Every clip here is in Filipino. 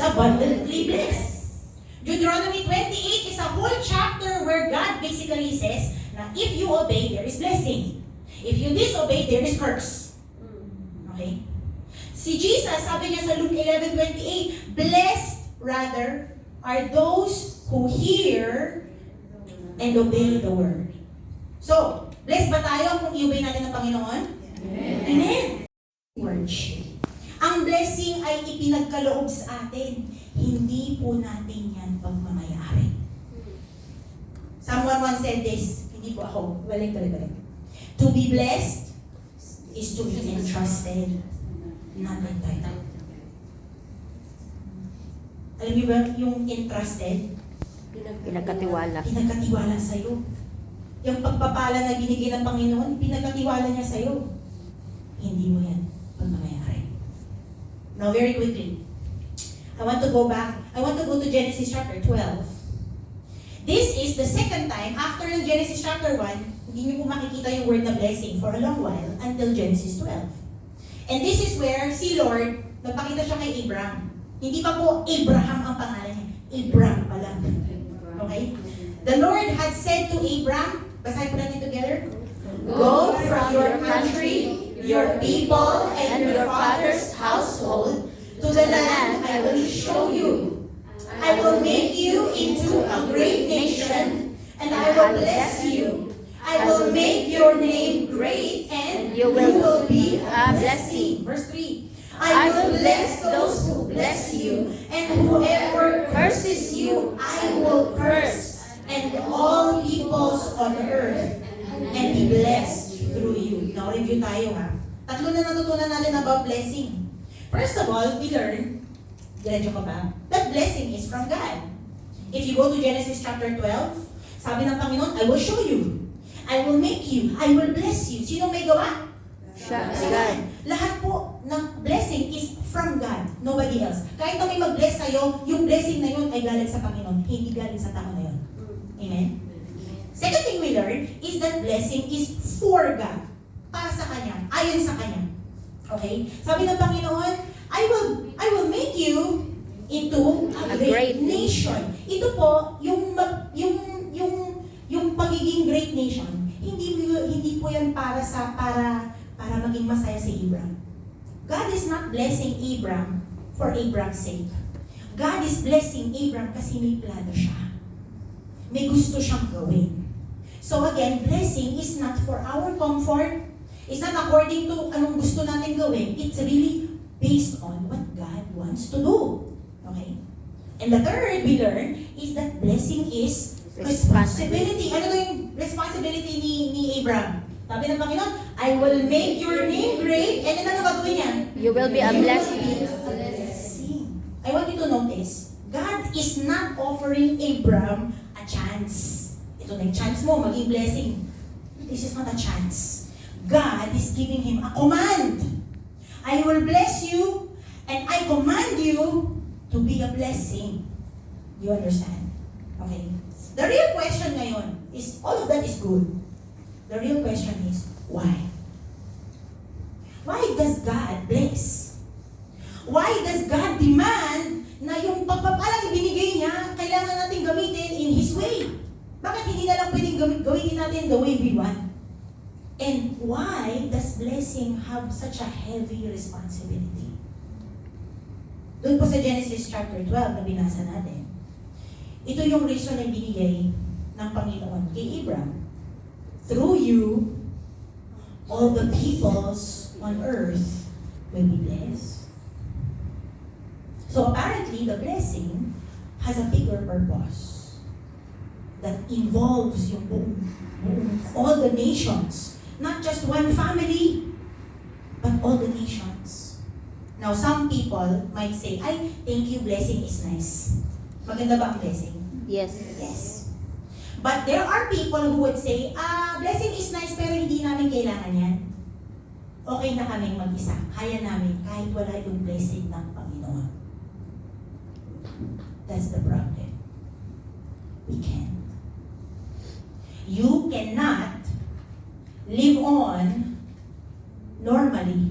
abundantly blessed. Deuteronomy 28 is a whole chapter where God basically says na if you obey, there is blessing. If you disobey, there is curse. Okay? Si Jesus, sabi niya sa Luke 11:28, blessed rather are those who hear and obey the word. So, blessed ba tayo kung i-obey natin ng Panginoon? Amen. Amen. Worship. Ang blessing ay ipinagkaloob sa atin. Hindi po natin yan pagmamayari. Someone once said this, hindi po ako, balik. To be blessed is to be entrusted, not entitled. Alam niyo ba yung entrusted? Pinagkatiwala. Pinagkatiwala sa'yo. Yung pagpapala na binigay ng Panginoon, pinagkatiwala niya sa'yo. Hindi mo yan pagmamayari. Now, very quickly, I want to go to Genesis chapter 12. This is the second time after ng Genesis chapter 1, hindi niyo po makikita yung word na blessing for a long while until Genesis 12. And this is where si Lord, nagpakita siya kay Abraham. Hindi pa po Abraham ang pangalan niya. Abraham pa lang. Okay? The Lord had said to Abraham, basahin po natin together, go from your country, your people, and your father's household to the land I will show you. I will make you into a great nation, and I will bless you. I will make your name great, and you will be a blessing. Verse 3. I will bless those who bless you, and whoever curses you, I will curse, and all peoples on earth, and be blessed through you. Now, review tayo ha. Tatlo na natutunan natin about blessing. First of all, we learn, diretso ka ba? That blessing is from God. If you go to Genesis chapter 12, sabi ng Panginoon, I will show you. I will make you. I will bless you. Sino may gawa? Siya, Si God. God. Lahat po ng blessing is from God. Nobody else. Kahit na may mag-bless sa'yo, yung blessing na yun ay galing sa Panginoon. Hindi galing sa tao na yun. Amen? Second thing we learn is that blessing is for God. Para sa Kanya. Ayon sa Kanya. Okay? Sabi ng Panginoon, I will make you into a great nation. Ito po, yung pagiging great nation, hindi po yan para maging masaya si Abraham. God is not blessing Abraham for Abraham's sake. God is blessing Abraham kasi may plano siya. May gusto siyang gawin. So again, blessing is not for our comfort. It's not according to anong gusto natin gawin. It's really based on what God wants to do. Okay? And the third we learn is that blessing is responsibility. Ano to yung responsibility ni Abraham? Sabi ng Panginoon, I will make your name great. And then ano gagawin niya? You will be a blessing. I want you to notice, God is not offering Abraham a chance. Ito na yung chance mo, maging blessing. This is not a chance. God is giving him a command. I will bless you, and I command you to be a blessing. You understand? Okay. The real question ngayon is, all of that is good. The real question is, why? Why does God bless? Why does God demand na yung pagpapalang ibinigay niya, kailangan natin gamitin in His way? Bakit hindi na lang pwedeng gawin natin the way we want? And why does blessing have such a heavy responsibility? Doon po sa Genesis chapter 12 na binasa natin, ito yung reason na binigay ng Panginoon kay Abraham. Through you, all the peoples on earth will be blessed. So apparently, the blessing has a bigger purpose that involves yung all the nations. Not just one family, but all the nations. Now, some people might say, ay, thank you, blessing is nice. Maganda ba ang blessing? Yes. Yes. But there are people who would say, blessing is nice pero hindi namin kailangan yan. Okay na kaming mag-isa. Kaya namin kahit wala yung blessing ng Panginoon. That's the problem. We can't. You cannot live on normally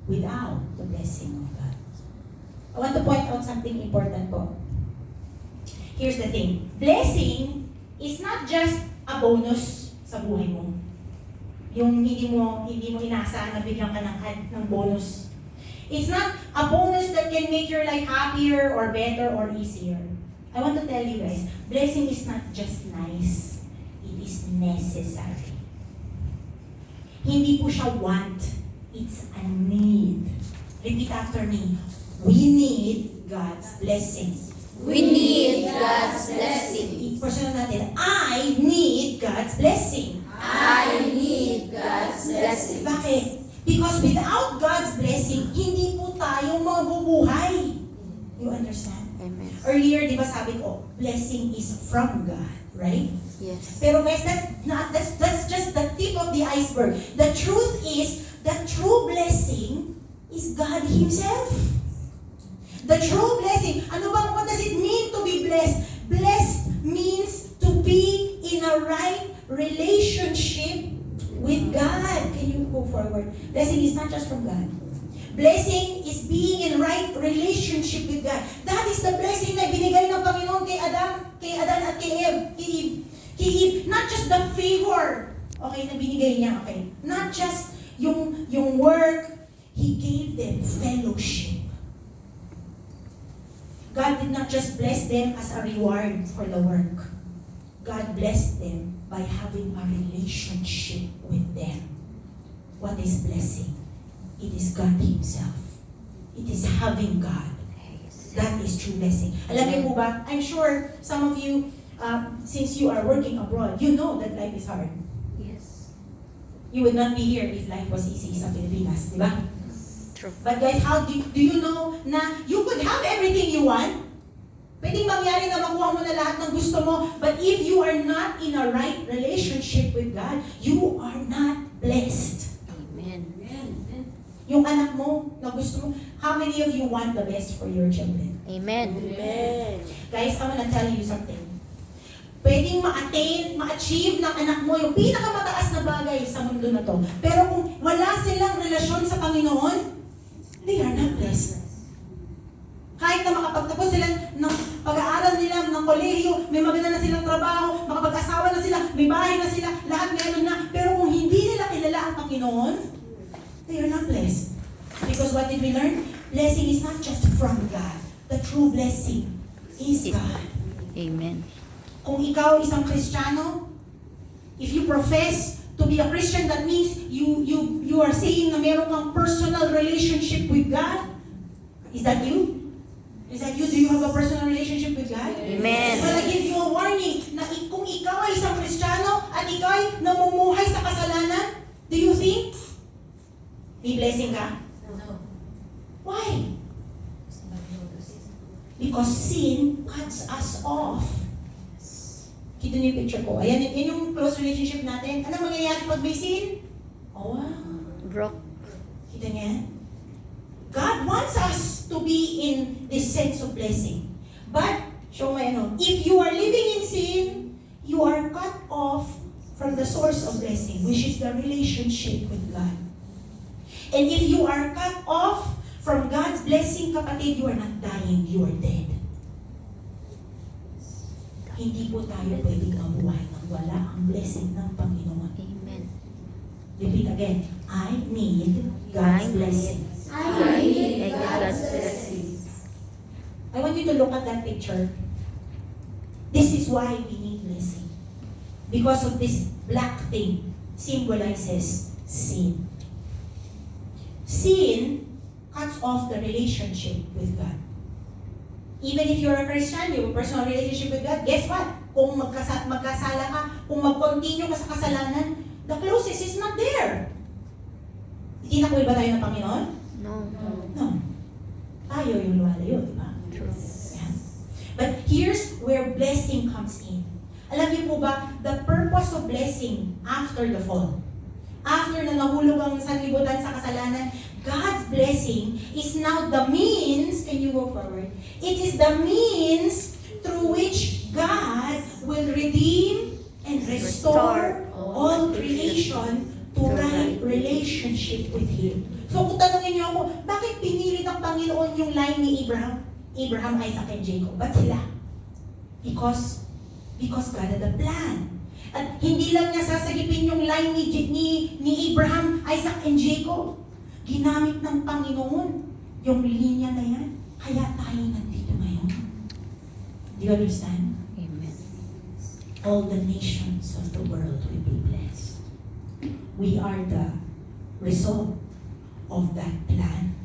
without the blessing of God. I want to point out about something important po. Here's the thing. Blessing is not just a bonus sa buhay mo. Yung hindi mo inaasahan na bigyan ka ng bonus. It's not a bonus that can make your life happier or better or easier. I want to tell you guys, blessing is not just nice. It is necessary. Hindi po siya want. It's a need. Repeat after me. We need God's blessings. We need God's blessing. Personal natin, I need God's blessing. I need God's blessing. Bakit? Because without God's blessing, hindi po tayo mabubuhay. You understand? Amen. Earlier, di ba sabi ko, blessing is from God, right? Yes. Pero guys, that's just the tip of the iceberg. The truth is, the true blessing is God Himself. The true blessing. What does it mean to be blessed? Blessed means to be in a right relationship with God. Can you go forward? Blessing is not just from God. Blessing is being in right relationship with God. That is the blessing na binigay ng Panginoon kay Adan at kay Eve. Not just the favor, okay, na binigay niya, okay. Not just yung work, He gave them fellowship. God did not just bless them as a reward for the work. God blessed them by having a relationship with them. What is blessing? It is God Himself. It is having God. That is true blessing. Alam niyo po ba, I'm sure some of you, since you are working abroad, you know that life is hard. Yes. You would not be here if life was easy sa Pilipinas, di ba? True. But guys, how do you know na you could have everything you want? Pwedeng mangyari na makuha mo na lahat ng gusto mo, but if you are not in a right relationship with God, you are not blessed. Amen. Yung anak mo na gusto mo, how many of you want the best for your children? Amen. Guys, I wanna tell you something. Pwedeng ma-achieve ng anak mo yung pinakamataas na bagay sa mundo na to. Pero kung wala silang relasyon sa Panginoon, they are not blessed. Kahit na makapagtapos sila ng pag-aaral nila, ng kolehiyo, may maganda na silang trabaho, makapag-asawa na sila, may bahay na sila, lahat meron na. Pero kung hindi nila kilala ang Panginoon, they are not blessed. Because what did we learn? Blessing is not just from God. The true blessing is God. Amen. Kung ikaw isang Kristiyano, if you profess to be a Christian, that means you are saying na meron kang personal relationship with God. Is that you? Is that you? Do you have a personal relationship with God? Amen. Well, I give you a warning na kung ikaw ay isang Kristiyano at ikaw ay namumuhay sa kasalanan, do you think may blessing ka? No. Why? Because sin cuts us off. Kita niyo yung picture ko. Ayan, yun yung close relationship natin. Ano mangyayari pag may sin? Oh, wow. Broke. Kita niya? God wants us to be in this sense of blessing. But, show mo if you are living in sin, you are cut off from the source of blessing, which is the relationship with God. And if you are cut off from God's blessing, kapatid, you are not dying, you are dead. Hindi po tayo pwedeng mabuhay nang wala ang blessing ng Panginoon. Amen. Repeat again. I need God's blessing. I need God's blessing. I want you to look at that picture. This is why we need blessing. Because of this black thing symbolizes sin. Sin cuts off the relationship with God. Even if you're a Christian, you have a personal relationship with God, guess what? Kung magkasala ka, kung mag-continue ka sa kasalanan, the closest is not there. Itinakwil ba tayo ng Panginoon? No. No. Tayo yung lumalayo, di ba? True. Yan. But here's where blessing comes in. Alam niyo po ba, the purpose of blessing after the fall, after na nahulog ang sanlibutan sa kasalanan, God's blessing is now the means, can you go forward? It is the means through which God will redeem and restore all creation to right relationship with Him. So kung tanungin niyo ako, bakit pinili ng Panginoon yung line ni Abraham? Abraham, Isaac, and Jacob. Ba't sila? Because God had a plan. At hindi lang niya sasagipin yung line ni Abraham, Isaac, and Jacob. Ginamit ng Panginoon yung linya na yan. Kaya tayo nandito ngayon. Do you understand? Amen. All the nations of the world will be blessed. We are the result of that plan.